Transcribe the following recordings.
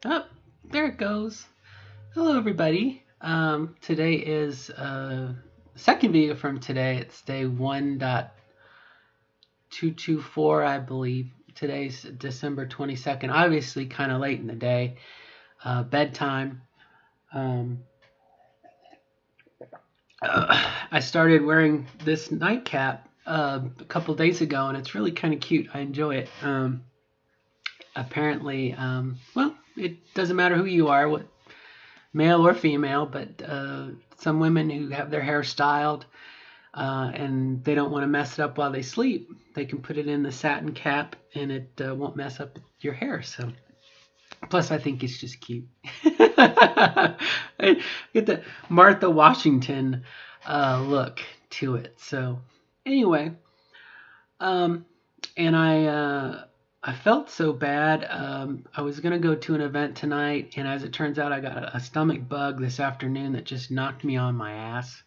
Oh, there it goes. Hello, everybody. Today is second video from today. It's day 1.224, I believe. Today's December 22nd. Obviously, kind of late in the day. Bedtime. Um, I started wearing this nightcap a couple days ago, and it's really kind of cute. I enjoy it. Apparently, well, it doesn't matter who you are, what male or female, but some women who have their hair styled and they don't want to mess it up while they sleep, they can put it in the satin cap and it won't mess up your hair. So, plus, I think it's just cute. I get the Martha Washington look to it. So, anyway, um, and I felt so bad. I was gonna go to an event tonight, and as it turns out, I got a stomach bug this afternoon that just knocked me on my ass,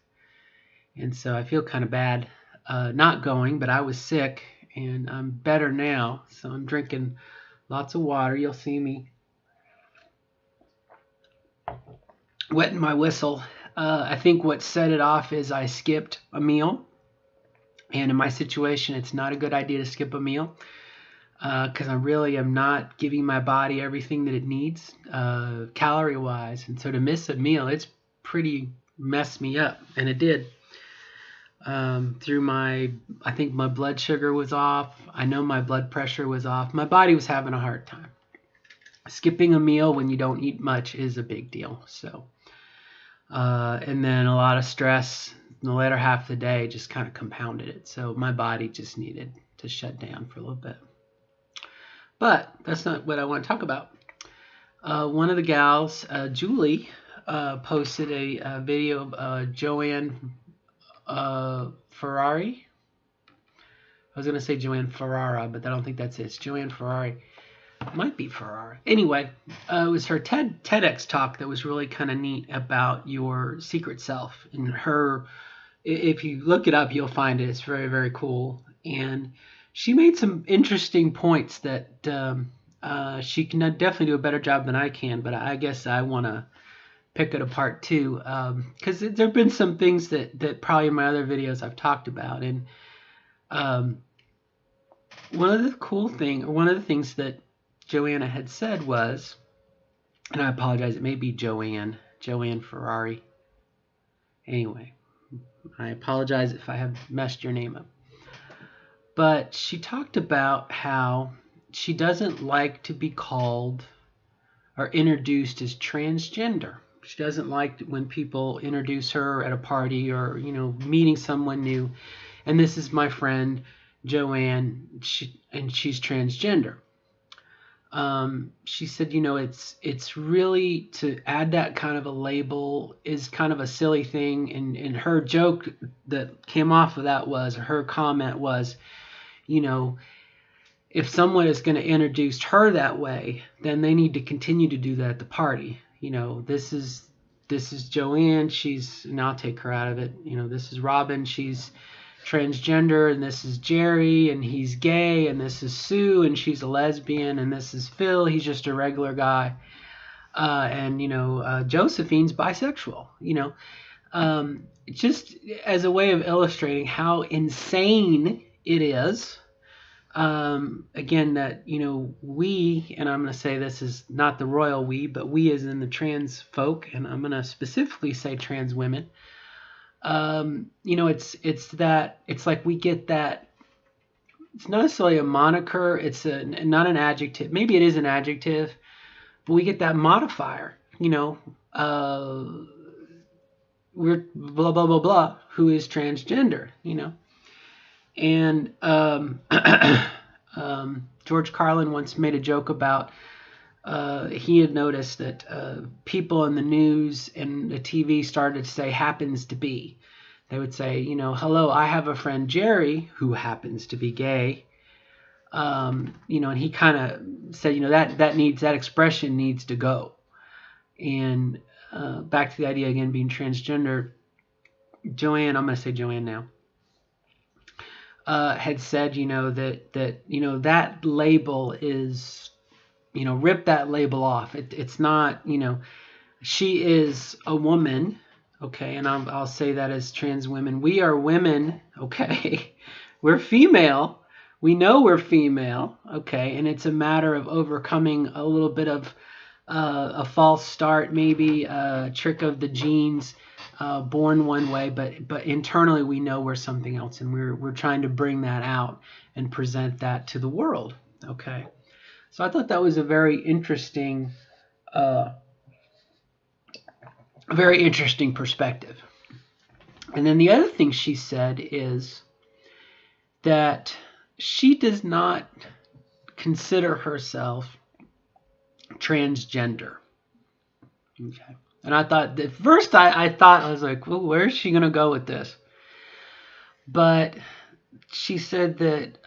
and so I feel kind of bad not going. But I was sick, and I'm better now, so I'm drinking lots of water. You'll see me wetting my whistle. I think what set it off is I skipped a meal, and in my situation, it's not a good idea to skip a meal. Because I really am not giving my body everything that it needs calorie wise. And so to miss a meal, it's pretty messed me up. And it did. I think my blood sugar was off. I know my blood pressure was off. My body was having a hard time. Skipping a meal when you don't eat much is a big deal. So, and then a lot of stress in the later half of the day just kind of compounded it. So my body just needed to shut down for a little bit. But that's not what I want to talk about. One of the gals, Julie, posted a video of Joanne Ferrari. I was going to say Joanne Ferrara, but I don't think that's it. It's Joanne Ferrari. It might be Ferrara. Anyway, it was her TEDx talk that was really kind of neat about your secret self. And her, if you look it up, you'll find it. It's very, very cool. And she made some interesting points that she can definitely do a better job than I can, but I guess I want to pick it apart too, because there have been some things that probably in my other videos I've talked about. And um, one of the things that Joanna had said was, and I apologize, it may be Joanne Ferrari. Anyway, I apologize if I have messed your name up. But she talked about how she doesn't like to be called or introduced as transgender. She doesn't like when people introduce her at a party or, meeting someone new. And this is my friend Joanne, and she's transgender. She said, it's really to add that kind of a label is kind of a silly thing. And her joke that came off of that was, her comment was, if someone is going to introduce her that way, then they need to continue to do that at the party. This is Joanne. And I'll take her out of it. This is Robin. She's transgender, and this is Jerry, and he's gay, and this is Sue, and she's a lesbian, and this is Phil. He's just a regular guy. And Josephine's bisexual. Just as a way of illustrating how insane it is. Again, that we, and I'm going to say this is not the royal we, but we as in the trans folk, and I'm going to specifically say trans women. It's like we get that. It's not necessarily a moniker. It's not an adjective. Maybe it is an adjective, but we get that modifier. We're blah blah blah blah. Who is transgender? And George Carlin once made a joke about he had noticed that people in the news and the TV started to say happens to be. They would say, hello, I have a friend Jerry who happens to be gay. And he kind of said, that expression needs to go. And back to the idea again being transgender. Joanne, I'm going to say Joanne now. Had said, that label is rip that label off. It's not, she is a woman, okay, and I'll say that as trans women. We are women, okay. We're female. We know we're female, okay, and it's a matter of overcoming a little bit of a false start, maybe a trick of the genes, born one way, but internally we know we're something else, and we're trying to bring that out and present that to the world, okay. So I thought that was a very interesting perspective. And then the other thing she said is that she does not consider herself transgender. Okay. And I thought, at first I was like, well, where is she going to go with this? But she said that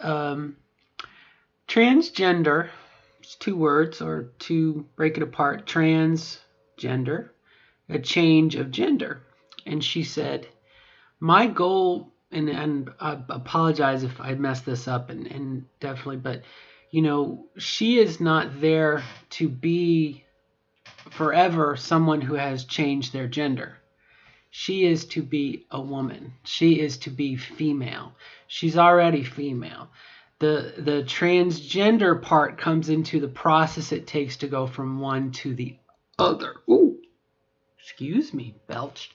transgender, it's two words, or to break it apart, transgender, a change of gender. And she said, my goal, and I apologize if I messed this up, and definitely, but she is not there to be forever someone who has changed their gender. She is to be a woman. She is to be female. She's already female. The transgender part comes into the process it takes to go from one to the other. Ooh, excuse me, belched.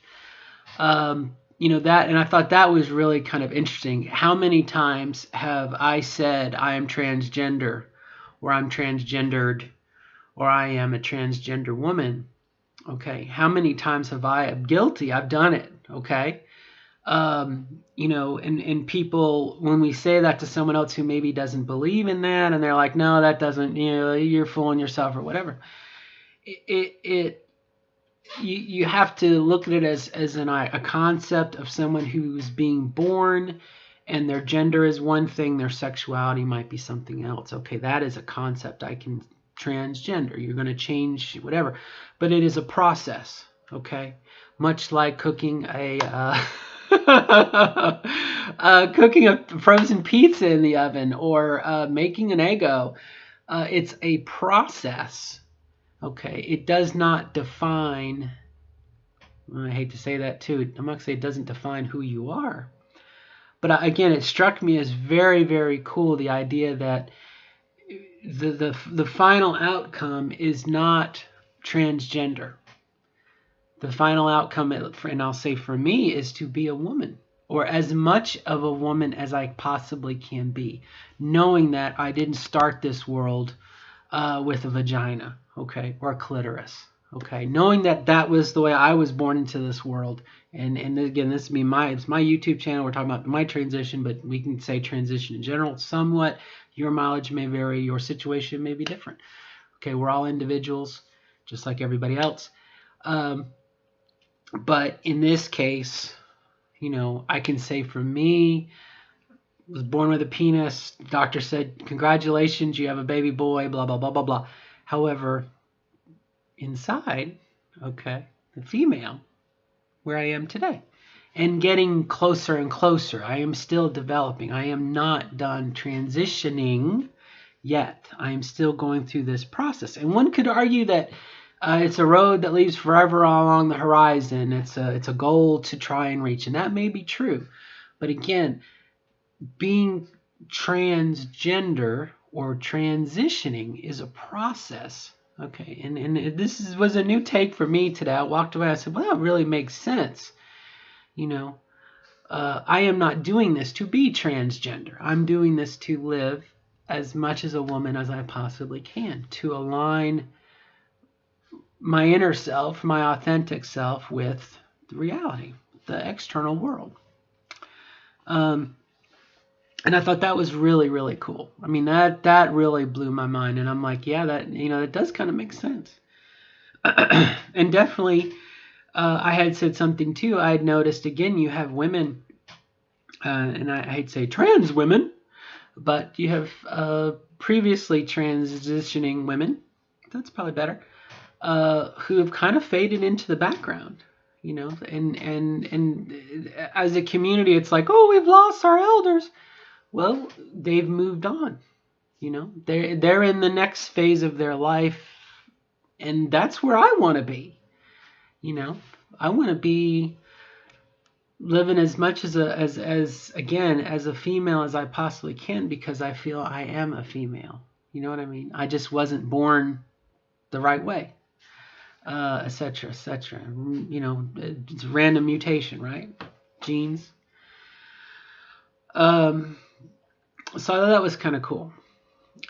That, and I thought that was really kind of interesting. How many times have I said I am transgender, or I'm transgendered, or I am a transgender woman? Okay, how many times have I'm guilty? I've done it. Okay, and people, when we say that to someone else who maybe doesn't believe in that, and they're like, no, that doesn't, you're fooling yourself or whatever. You have to look at it as a concept of someone who's being born, and their gender is one thing, their sexuality might be something else. Okay, that is a concept. I can transgender. You're going to change whatever, but it is a process. Okay, much like cooking cooking a frozen pizza in the oven, or making an Eggo. It's a process. Okay, it does not define, I hate to say that too, I'm not going to say it doesn't define who you are. But again, it struck me as very, very cool, the idea that the final outcome is not transgender. The final outcome, and I'll say for me, is to be a woman, or as much of a woman as I possibly can be, knowing that I didn't start this world with a vagina, okay, or a clitoris, okay, knowing that was the way I was born into this world. And again, this is it's my YouTube channel. We're talking about my transition, but we can say transition in general. Somewhat, your mileage may vary, your situation may be different. Okay, we're all individuals, just like everybody else. But in this case, I can say for me, was born with a penis. Doctor said, congratulations, you have a baby boy, blah, blah, blah, blah, blah. However, inside, okay, the female, where I am today, and getting closer and closer. I am still developing. I am not done transitioning yet. I am still going through this process. And one could argue that it's a road that leads forever along the horizon. It's a goal to try and reach, and that may be true. But again, being transgender or transitioning is a process. Okay, and this was a new take for me today. I walked away, I said, well, that really makes sense. I am not doing this to be transgender. I'm doing this to live as much as a woman as I possibly can, to align my inner self, my authentic self, with the reality, the external world. And I thought that was really, really cool. I mean, that really blew my mind. And I'm like, yeah, that does kind of make sense. And definitely, I had said something too. I had noticed, again, you have women, and I hate to say trans women, but you have previously transitioning women, that's probably better, who have kind of faded into the background. And as a community, it's like, oh, we've lost our elders. Well, they've moved on. You know, they're in the next phase of their life, and that's where I want to be. You know, I want to be living as much as again as a female as I possibly can, because I feel I am a female. You know what I mean? I just wasn't born the right way, etc., etc. You know, it's random mutation, right? Genes. Um, so I thought that was kind of cool.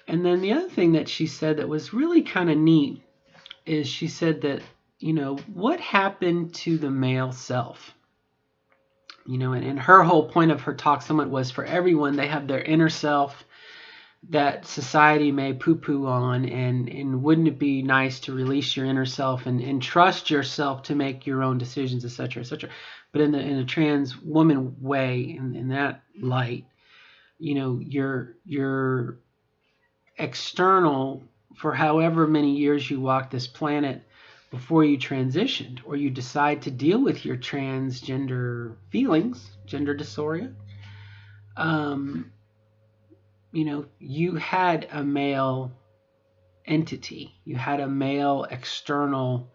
And then the other thing that she said that was really kind of neat is she said that, you know, what happened to the male self? You know, and her whole point of her talk somewhat was for everyone, they have their inner self that society may poo-poo on, and wouldn't it be nice to release your inner self and trust yourself to make your own decisions, etc., etc. But in a trans woman way, in that light, you know, your external, for however many years you walk this planet before you transitioned or you decide to deal with your transgender feelings, gender dysphoria, you know, you had a male entity, you had a male external,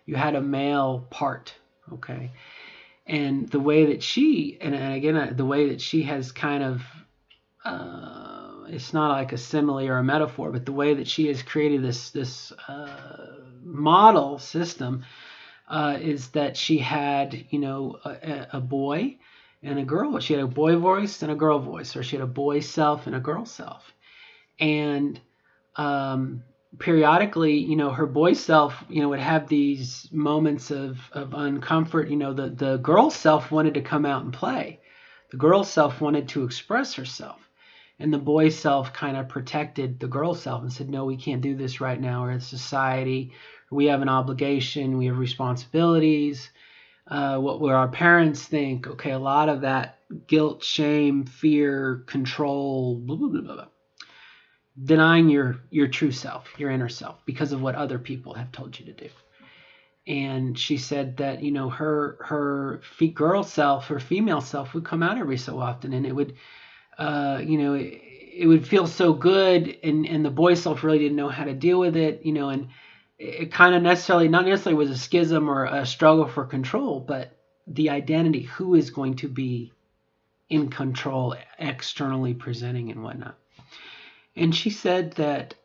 you had a male part, okay? And the way that she, and again, the way that she has kind of, it's not like a simile or a metaphor, but the way that she has created this model system is that she had, you know, a boy and a girl. She had a boy voice and a girl voice, or she had a boy self and a girl self. And periodically, you know, her boy self, you know, would have these moments of uncomfort. You know, the girl self wanted to come out and play. The girl self wanted to express herself. And the boy self kind of protected the girl self and said, no, we can't do this right now. We're in society. We have an obligation. We have responsibilities. What will our parents think? Okay, a lot of that guilt, shame, fear, control, blah, blah, blah, blah, blah. Denying your true self, your inner self, because of what other people have told you to do. And she said that, you know, her girl self, her female self would come out every so often, and it would, you know, it would feel so good, and the boy self really didn't know how to deal with it, you know, and it kind of not necessarily was a schism or a struggle for control, but the identity, who is going to be in control, externally presenting and whatnot. And she said that,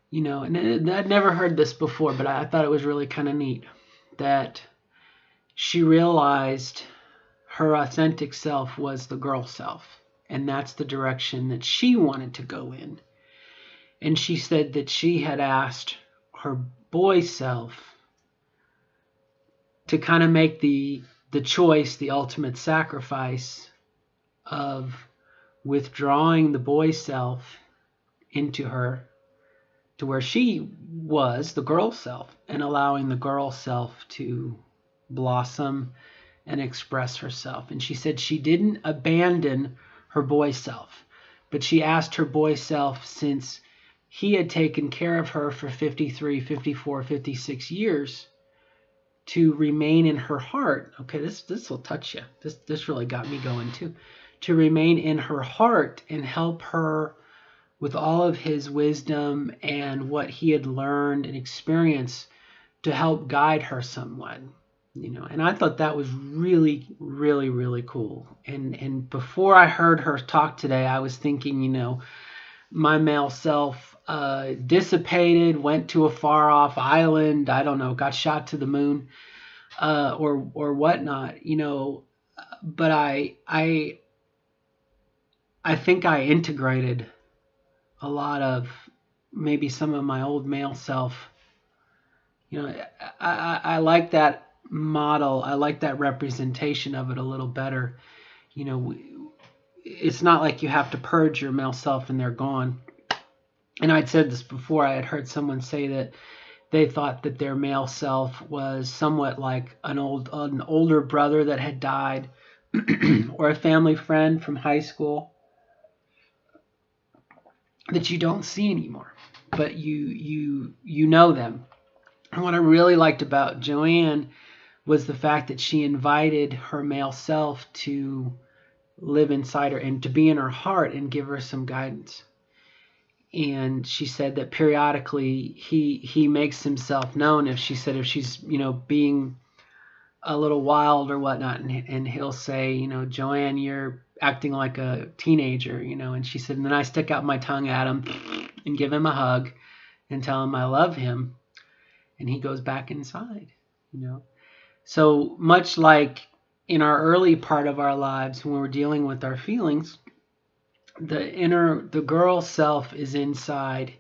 you know, and I'd never heard this before, but I thought it was really kind of neat, that she realized her authentic self was the girl self, and that's the direction that she wanted to go in. And she said that she had asked her boy self to kind of make the choice, the ultimate sacrifice of withdrawing the boy self into her, to where she was the girl self, and allowing the girl self to blossom and express herself. And she said she didn't abandon her boy self, but she asked her boy self, since he had taken care of her for 53, 54, 56 years, to remain in her heart. Okay, this will touch you. This really got me going too. To remain in her heart and help her with all of his wisdom and what he had learned and experienced, to help guide her somewhat. You know, and I thought that was really, really, really cool. And before I heard her talk today, I was thinking, you know, my male self dissipated, went to a far off island, I don't know, got shot to the moon, or whatnot, you know. But I think I integrated a lot of maybe some of my old male self. You know, I like that model. I like that representation of it a little better. You know, it's not like you have to purge your male self and they're gone. And I'd said this before. I had heard someone say that they thought that their male self was somewhat like an older brother that had died, or a family friend from high school that you don't see anymore, but you know them. And what I really liked about Joanne was the fact that she invited her male self to live inside her and to be in her heart and give her some guidance. And she said that periodically he makes himself known if she's being a little wild or whatnot, and he'll say, Joanne, you're acting like a teenager, and she said, and then I stick out my tongue at him and give him a hug and tell him I love him, and he goes back inside. So much like in our early part of our lives when we're dealing with our feelings, the girl self is inside,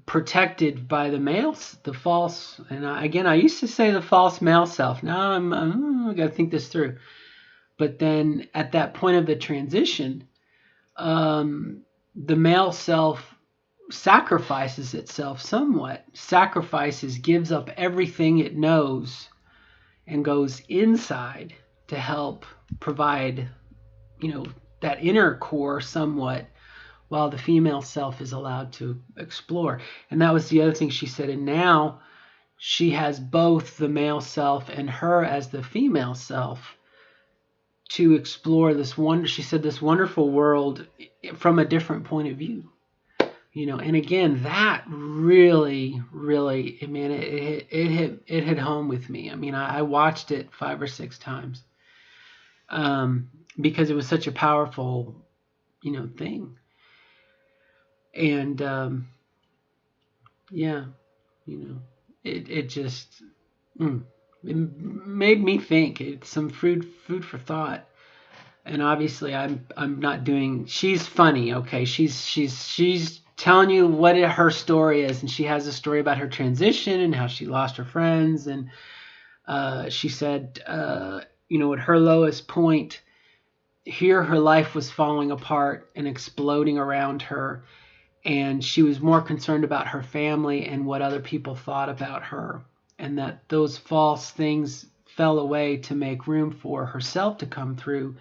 protected by the males, the false, and I used to say the false male self. Now I got to think this through. But then at that point of the transition, the male self sacrifices itself somewhat, gives up everything it knows, and goes inside to help provide, that inner core somewhat, while the female self is allowed to explore. And that was the other thing she said. And now she has both the male self and her as the female self to explore this this wonderful world from a different point of view. And again, that really, really, man, it hit home with me. I mean, I watched it 5 or 6 times, because it was such a powerful, thing. And it just it made me think. It's some food for thought. And obviously, I'm not doing. She's funny, okay. She's telling you what her story is, and she has a story about her transition and how she lost her friends. And she said, at her lowest point, here her life was falling apart and exploding around her, and she was more concerned about her family and what other people thought about her, and that those false things fell away to make room for herself to come through.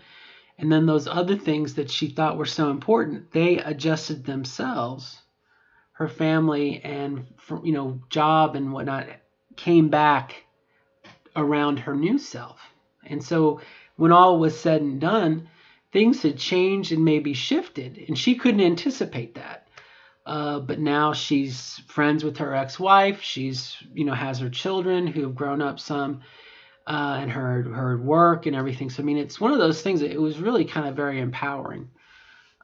And then those other things that she thought were so important, they adjusted themselves. Her family and, job and whatnot came back around her new self. And so when all was said and done, things had changed and maybe shifted, and she couldn't anticipate that. But now she's friends with her ex-wife. She's, has her children who have grown up some, and her work and everything. So, I mean, it's one of those things that it was really kind of very empowering.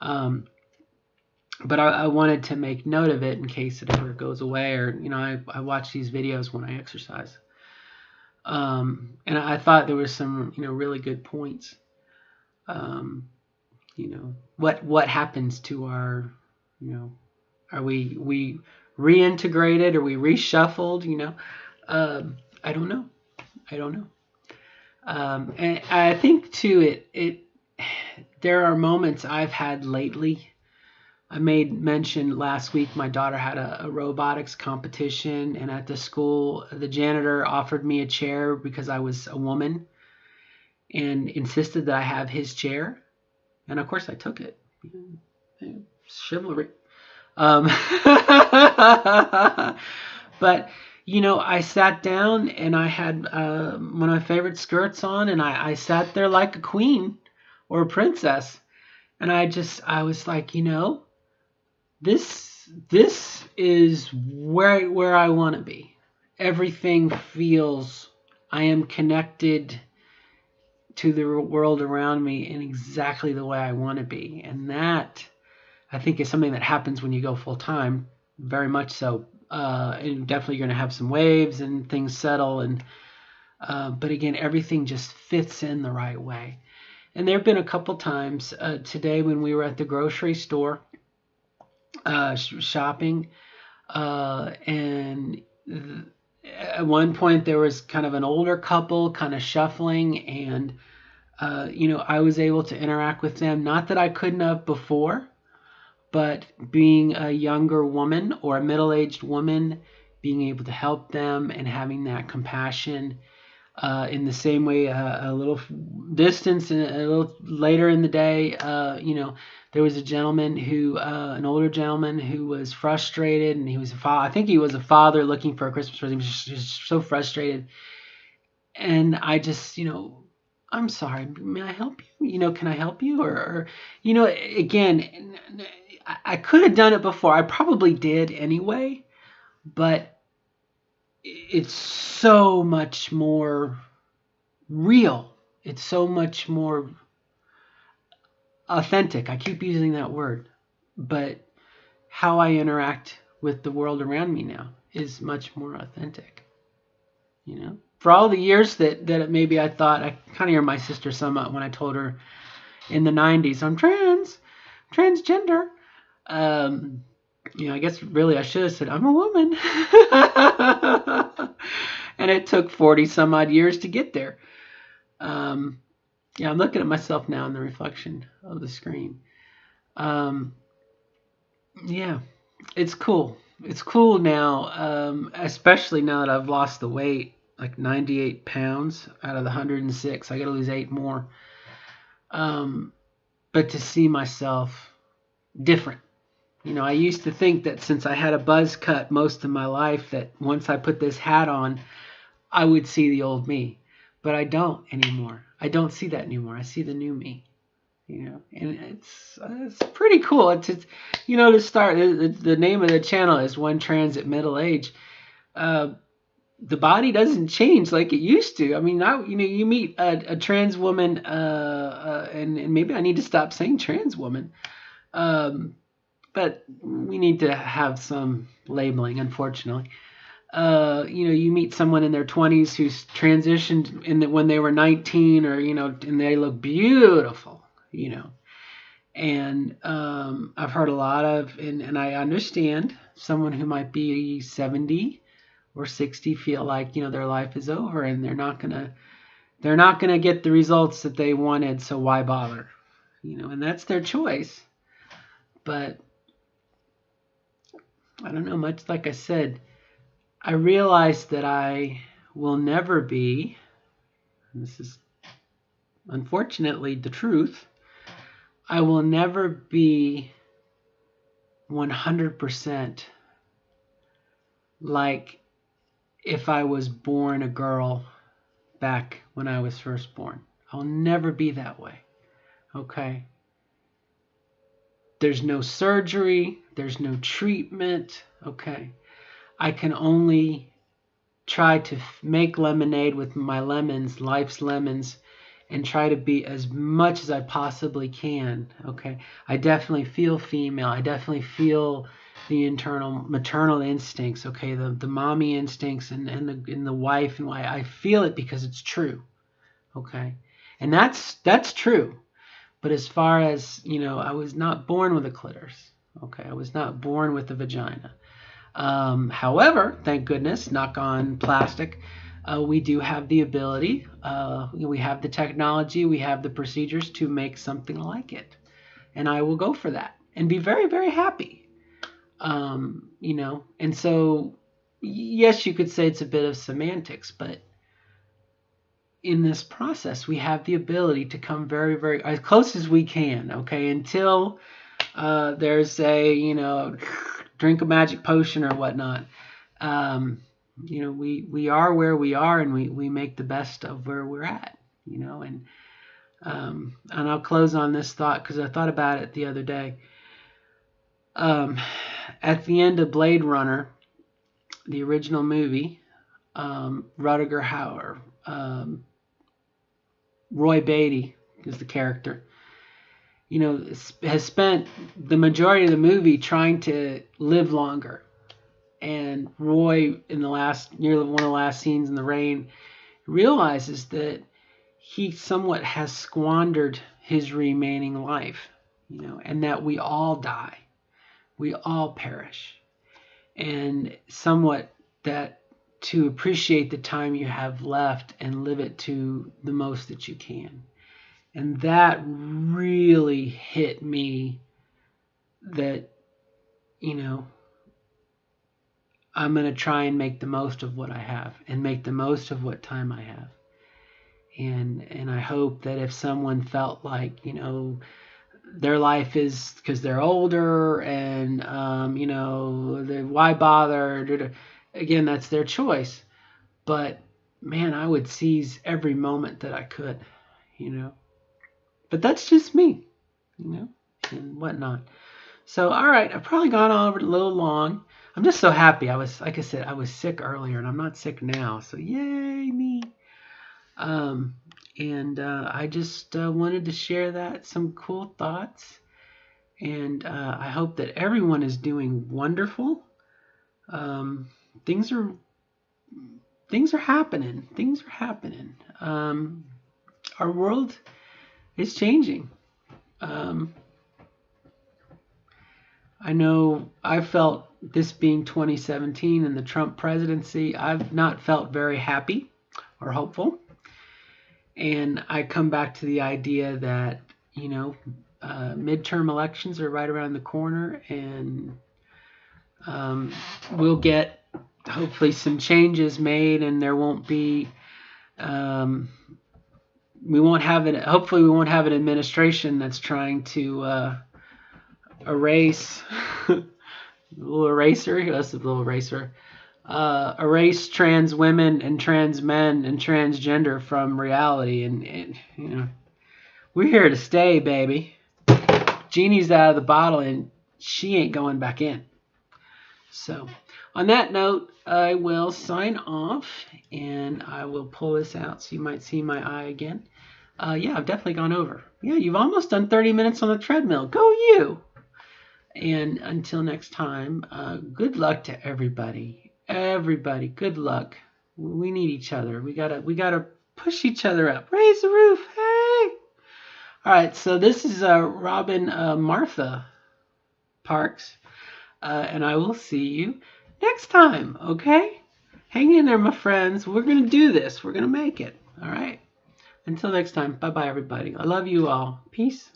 But I wanted to make note of it in case it ever goes away, or, I watch these videos when I exercise. And I thought there was some, really good points. What happens to our, are we reintegrated? Are we reshuffled? I don't know. And I think too, there are moments I've had lately. I made mention last week, my daughter had a robotics competition, and at the school, the janitor offered me a chair because I was a woman and insisted that I have his chair. And of course I took it. Chivalry. But, I sat down and I had one of my favorite skirts on, and I sat there like a queen or a princess. And I was like, this is where I want to be. Everything feels, I am connected to the world around me in exactly the way I want to be. And that, I think, is something that happens when you go full time, very much so. And definitely you're going to have some waves and things settle. But again, everything just fits in the right way. And there have been a couple times today when we were at the grocery store shopping, and at one point there was kind of an older couple kind of shuffling, and I was able to interact with them. Not that I couldn't have before, but being a younger woman or a middle-aged woman, being able to help them and having that compassion. In the same way, a little distance, a little later in the day, there was a gentleman an older gentleman who was frustrated, and he was I think he was a father looking for a Christmas present. He was just so frustrated. And I just, I'm sorry, may I help you? Can I help you? Or again, I could have done it before. I probably did anyway, but it's so much more real. It's so much more authentic. I keep using that word, but how I interact with the world around me now is much more authentic. For all the years that maybe I thought, I kind of hear my sister sum up when I told her in the 90s, I'm transgender. I guess really I should have said I'm a woman. And it took 40 some odd years to get there. I'm looking at myself now in the reflection of the screen. Yeah, it's cool. It's cool now, especially now that I've lost the weight, like 98 pounds out of the 106. I got to lose 8 more. But to see myself different. I used to think that since I had a buzz cut most of my life, that once I put this hat on, I would see the old me. But I don't anymore. I don't see that anymore. I see the new me. And it's pretty cool. It's to start. The name of the channel is One Trans at Middle Age. The body doesn't change like it used to. I mean, now you meet a trans woman, and maybe I need to stop saying trans woman. But we need to have some labeling, unfortunately. You meet someone in their 20s who's transitioned when they were 19, or and they look beautiful. And I've heard a lot of, and I understand someone who might be 70 or 60 feel like their life is over and they're not gonna get the results that they wanted, so why bother? And that's their choice. But I don't know, much like I said, I realized that I will never be, and this is unfortunately the truth, I will never be 100% like if I was born a girl back when I was first born. I'll never be that way. Okay? There's no surgery. There's no treatment. Okay? I can only try to make lemonade with my lemons, life's lemons, and try to be as much as I possibly can. Okay? I definitely feel female. I definitely feel the internal maternal instincts. Okay? The mommy instincts and the wife and why I feel it because it's true. Okay? And that's true. But as far as, I was not born with a clitoris. Okay? I was not born with a vagina. However, thank goodness, knock on plastic, we do have the ability, we have the technology, we have the procedures to make something like it. And I will go for that and be very, very happy. And so, yes, you could say it's a bit of semantics, but in this process, we have the ability to come very, very as close as we can, okay, until there's a, drink a magic potion or whatnot. We are where we are, and we make the best of where we're at, and I'll close on this thought because I thought about it the other day. At the end of Blade Runner, the original movie, Rutger Hauer, Roy Beatty is the character, has spent the majority of the movie trying to live longer. And Roy, in nearly one of the last scenes in the rain, realizes that he somewhat has squandered his remaining life, and that we all die. We all perish. And somewhat that to appreciate the time you have left and live it to the most that you can. And that really hit me that, I'm going to try and make the most of what I have and make the most of what time I have. And I hope that if someone felt like, their life is because they're older and, why bother? Again, that's their choice. But, man, I would seize every moment that I could, you know. But that's just me, you know, and whatnot. So, all right, I've probably gone on a little long. I'm just so happy. I was, like I said, I was sick earlier, and I'm not sick now. So, yay me. Um, and I just wanted to share some cool thoughts. And I hope that everyone is doing wonderful. Um, things are happening. Things are happening. Our world is changing. Um, I know I felt this being 2017 and the Trump presidency, I've not felt very happy or hopeful. And I come back to the idea that, you know, midterm elections are right around the corner, and we'll get hopefully some changes made, and there won't be, we won't have it. Hopefully, we won't have an administration that's trying to erase little eraser. That's a little eraser. Erase trans women and trans men and transgender from reality, and you know, we're here to stay, baby. Genie's out of the bottle, and she ain't going back in. So, on that note, I will sign off, and I will pull this out so you might see my eye again. Yeah, I've definitely gone over. Yeah, you've almost done 30 minutes on the treadmill. Go you! And until next time, good luck to everybody. Everybody, good luck. We need each other. We gotta push each other up. Raise the roof. Hey! All right, so this is Robin Martha Parks, and I will see you next time, okay? Hang in there, my friends. We're going to do this. We're going to make it, all right? Until next time, bye-bye, everybody. I love you all. Peace.